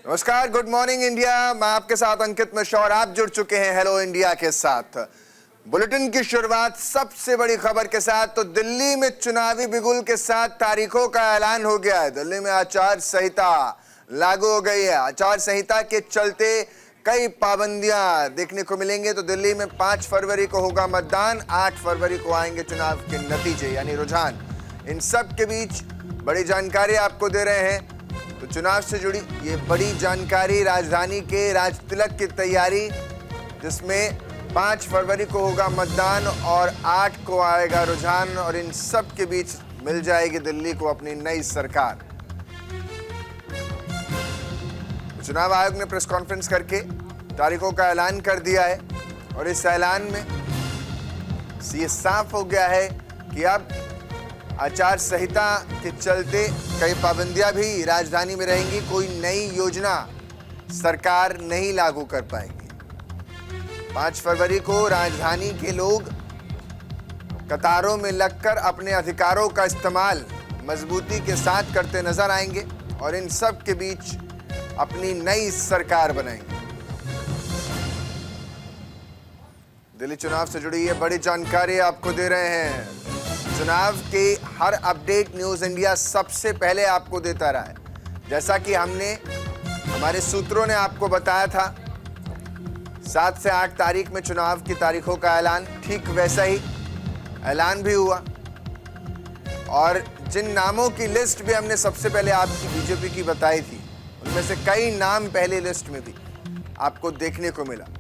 नमस्कार, good morning India. मैं आपके साथ अंकित मिश्रा और आप जुड़ चुके हैं हेलो इंडिया के साथ। बुलेटिन की शुरुआत सबसे बड़ी खबर के साथ। तो दिल्ली में चुनावी बिगुल के साथ तारीखों का ऐलान हो गया है। दिल्ली में आचार संहिता लागू हो गई है। आचार संहिता के चलते कई पाबंदियां देखने को मिलेंगे। तो दिल्ली में 5 फरवरी को होगा मतदान, 8 फरवरी को आएंगे चुनाव के नतीजे यानी रुझान। इन सब के बीच बड़ी जानकारी आपको दे रहे हैं। तो चुनाव से जुड़ी ये बड़ी जानकारी, राजधानी के राजतिलक की तैयारी, जिसमें 5 फरवरी को होगा मतदान और 8 को आएगा रुझान, और इन सब के बीच मिल जाएगी दिल्ली को अपनी नई सरकार। चुनाव आयोग ने प्रेस कॉन्फ्रेंस करके तारीखों का ऐलान कर दिया है और इस ऐलान में ये साफ हो गया है कि अब आचार संहिता के चलते कई पाबंदियां भी राजधानी में रहेंगी। कोई नई योजना सरकार नहीं लागू कर पाएगी। 5 फरवरी को राजधानी के लोग कतारों में लगकर अपने अधिकारों का इस्तेमाल मजबूती के साथ करते नजर आएंगे और इन सब के बीच अपनी नई सरकार बनाएंगे। दिल्ली चुनाव से जुड़ी ये बड़ी जानकारी आपको दे रहे हैं। चुनाव के हर अपडेट न्यूज इंडिया सबसे पहले आपको देता रहा है। जैसा कि हमारे सूत्रों ने आपको बताया था 7 से 8 तारीख में चुनाव की तारीखों का ऐलान, ठीक वैसा ही ऐलान भी हुआ। और जिन नामों की लिस्ट भी हमने सबसे पहले आपकी बीजेपी की बताई थी, उनमें से कई नाम पहले लिस्ट में भी आपको देखने को मिला।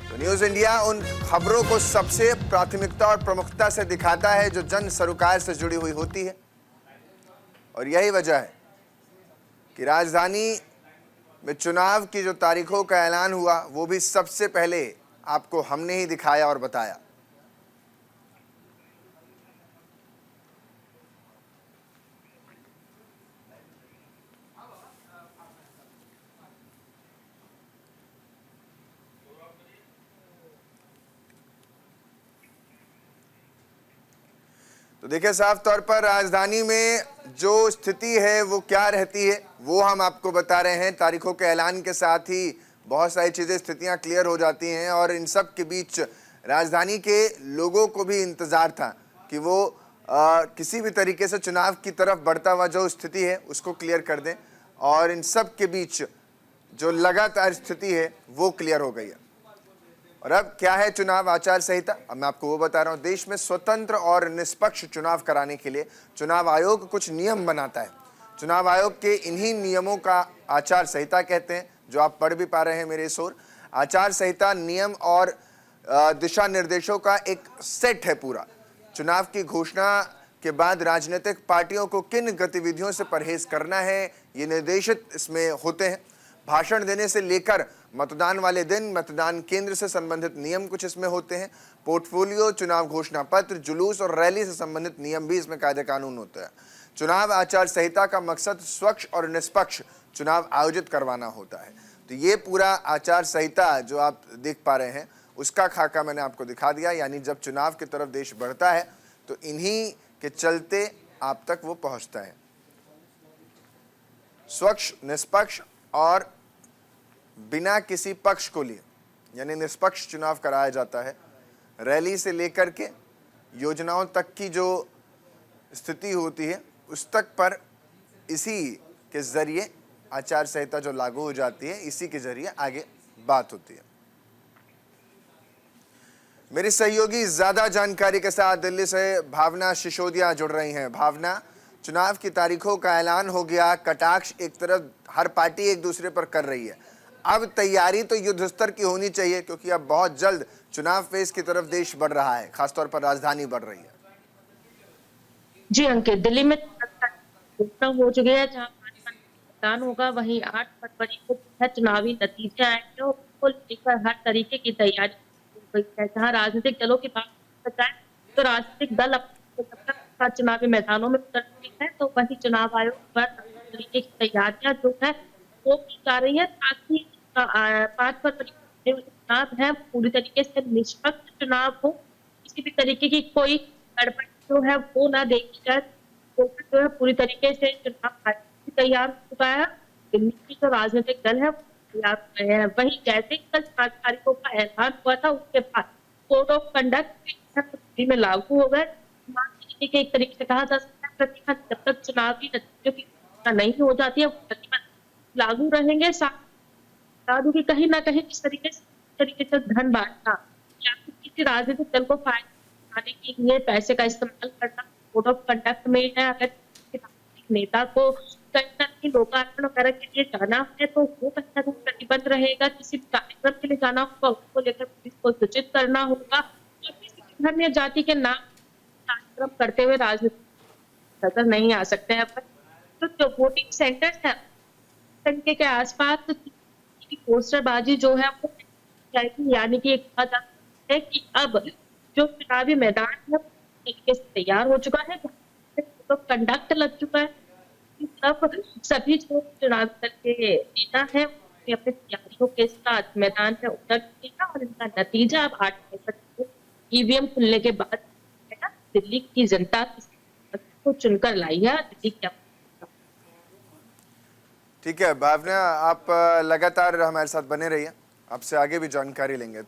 तो न्यूज इंडिया उन खबरों को सबसे प्राथमिकता और प्रमुखता से दिखाता है जो जन सरोकार से जुड़ी हुई होती है। और यही वजह है कि राजधानी में चुनाव की जो तारीखों का ऐलान हुआ वो भी सबसे पहले आपको हमने ही दिखाया और बताया। तो देखिए, साफ तौर पर राजधानी में जो स्थिति है वो क्या रहती है वो हम आपको बता रहे हैं। तारीखों के ऐलान के साथ ही बहुत सारी चीज़ें, स्थितियां क्लियर हो जाती हैं और इन सब के बीच राजधानी के लोगों को भी इंतज़ार था कि वो किसी भी तरीके से चुनाव की तरफ बढ़ता हुआ जो स्थिति है उसको क्लियर कर दें, और इन सब के बीच जो लगातार स्थिति है वो क्लियर हो गई है। और अब क्या है चुनाव आचार संहिता, अब मैं आपको वो बता रहा हूँ। देश में स्वतंत्र और निष्पक्ष चुनाव कराने के लिए चुनाव आयोग कुछ नियम बनाता है। चुनाव आयोग के इन्हीं नियमों का आचार संहिता कहते हैं, जो आप पढ़ भी पा रहे हैं मेरे इस ओर। आचार संहिता नियम और दिशा निर्देशों का एक सेट है पूरा। चुनाव की घोषणा के बाद राजनीतिक पार्टियों को किन गतिविधियों से परहेज करना है, ये निर्देशित इसमें होते हैं। भाषण देने से लेकर मतदान वाले दिन मतदान केंद्र से संबंधित नियम कुछ इसमें होते हैं। पोर्टफोलियो, चुनाव घोषणा पत्र, जुलूस और रैली से संबंधित नियम भी इसमें कायदे कानून होता है। चुनाव आचार संहिता का मकसद स्वच्छ और निष्पक्ष चुनाव आयोजित करवाना होता है। तो ये पूरा आचार संहिता जो आप देख पा रहे हैं उसका खाका मैंने आपको दिखा दिया। यानी जब चुनाव की तरफ देश बढ़ता है तो इन्हीं के चलते आप तक वो पहुंचता है। स्वच्छ, निष्पक्ष और बिना किसी पक्ष को लिए यानी निष्पक्ष चुनाव कराया जाता है। रैली से लेकर के योजनाओं तक की जो स्थिति होती है उस तक पर इसी के जरिए आचार संहिता जो लागू हो जाती है, इसी के जरिए आगे बात होती है। मेरी सहयोगी ज्यादा जानकारी के साथ दिल्ली से भावना सिसोदिया जुड़ रही हैं। भावना, चुनाव की तारीखों का ऐलान हो गया, कटाक्ष एक तरफ हर पार्टी एक दूसरे पर कर रही है। अब तैयारी तो युद्ध स्तर की होनी चाहिए, क्योंकि अब बहुत जल्द चुनाव फेज की तरफ देश बढ़ रहा है, खासतौर पर राजधानी बढ़ रही है। जी अंकित, दिल्ली में घोषणा हो चुकी है। जहां मतदान होगा वहीं 8 फरवरी को चुनावी नतीजे आएंगे और उसको लेकर हर तरीके की तैयारी हो गई है। जहां राजनीतिक दलों की बात जाए तो राजनीतिक दल अपने चुनावी मैदानों में उतर चुके हैं, तो वहीं चुनाव आयोग पर तरीके की तैयारियां जो है वो की जा रही है, ताकि 5 फरवरी जो चुनाव है पूरी तरीके से निष्पक्ष चुनाव हो। किसी भी तरीके की कोई गड़बड़ी जो है वो ना देखी जाए। तो जो है पूरी तरीके से चुनाव तैयार हो चुका है दिल्ली की जो राजनीतिक दल है वो तैयार हुए हैं। वहीं जैसे ही कल 7 तारीखों का ऐलान हुआ था उसके बाद कोड ऑफ कंडक्ट दिल्ली में लागू हो गए। मान लीजिए कि एक तरीके से कहा जा सकता है प्रतिबंध जब तक चुनावी नतीजों की घोषणा नहीं हो जाती है वो प्रतिबंध लागू रहेंगे। साथ बता दूं कि कहीं न कहीं जिस तरीके से धन बाँटना या फिर किसी राजनीतिक दल को फायदा दिलाने के लिए पैसे का इस्तेमाल करना कोड ऑफ कंडक्ट में है। अगर किसी राजनीतिक नेता को कहीं न कहीं लोकार्पण वगैरह के लिए जाना है तो वो कहीं न कहीं प्रतिबंध रहेगा। किसी भी कार्यक्रम के लिए जाना होगा उसको लेकर पुलिस को सूचित करना होगा और किसी भी धर्म या जाति के नाम कार्यक्रम करते हुए राजनीतिक नजर नहीं आ सकते हैं। पर जो वोटिंग सेंटर्स है तरीके के आसपास की पोस्टरबाजी जो है वो जाएगी। यानी कि एक कहा जा सकता है कि अब जो चुनावी मैदान है वो तरीके से तैयार हो चुका है, तो कंडक्ट लग चुका है। अब सभी जो चुनाव दल के नेता है वो अपनी तैयारियों के साथ मैदान में उतर चुके और इनका नतीजा अब 8 मई को ईवीएम खुलने के बाद है ना, दिल्ली की जनता को चुनकर लाई है। दिल्ली की ठीक है भावना, आप लगातार हमारे साथ बने रहिए, आपसे आगे भी जानकारी लेंगे। तो